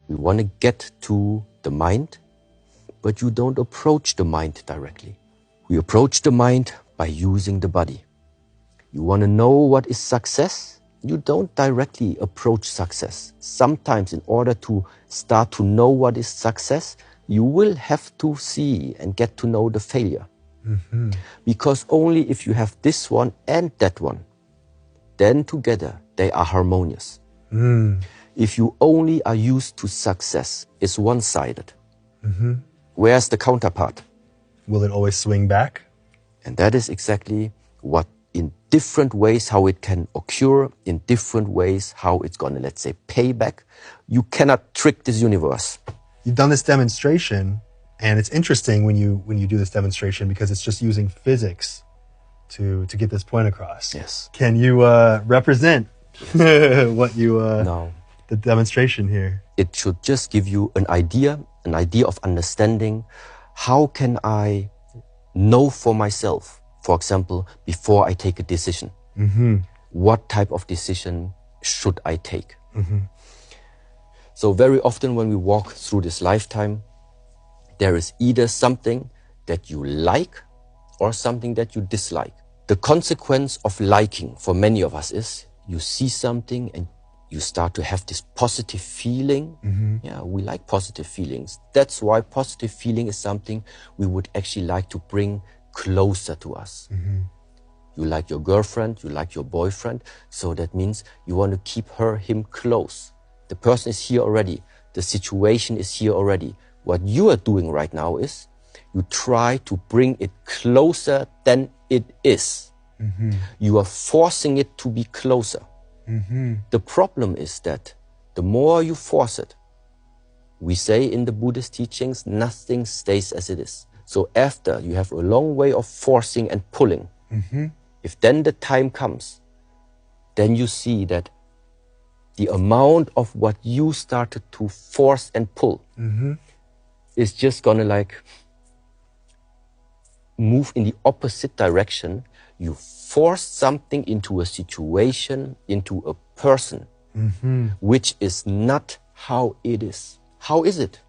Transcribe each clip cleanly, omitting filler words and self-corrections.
We want to get to the mind, but you don't approach the mind directly. We approach the mind by using the body. You want to know what is success? You don't directly approach success. Sometimes in order to start to know what is success, you will have to see and get to know the failure. Mm-hmm. Because only if you have this one and that one, then together they are harmonious. Mm. If you only are used to success, it's one-sided. Mm-hmm. Where's the counterpart? Will it always swing back? And that is exactly what, in different ways, how it can occur, in different ways, how it's going to, let's say, pay back. You cannot trick this universe. You've done this demonstration, and it's interesting when you do this demonstration because it's just using physics to get this point across. Yes. Can you represent what you No. the demonstration here? It should just give you an idea of understanding. How can I know for myself, for example, before I take a decision? Mm-hmm. What type of decision should I take? Mm-hmm. So very often when we walk through this lifetime, there is either something that you like or something that you dislike. The consequence of liking for many of us is you see something and you start to have this positive feeling. Mm-hmm. Yeah, we like positive feelings. That's why positive feeling is something we would actually like to bring closer to us. Mm-hmm. You like your girlfriend, you like your boyfriend, so that means you want to keep him close. The person is here already. The situation is here already. What you are doing right now is you try to bring it closer than it is. Mm-hmm. You are forcing it to be closer. Mm-hmm. The problem is that the more you force it, we say in the Buddhist teachings, nothing stays as it is. So after you have a long way of forcing and pulling, mm-hmm. if then the time comes, then you see that the amount of what you started to force and pull mm-hmm. is just gonna like move in the opposite direction. You force something into a situation, into a person, mm-hmm. which is not how it is. How is it?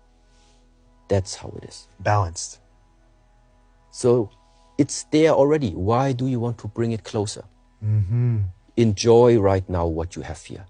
That's how it is. Balanced. So it's there already. Why do you want to bring it closer? Mm-hmm. Enjoy right now what you have here.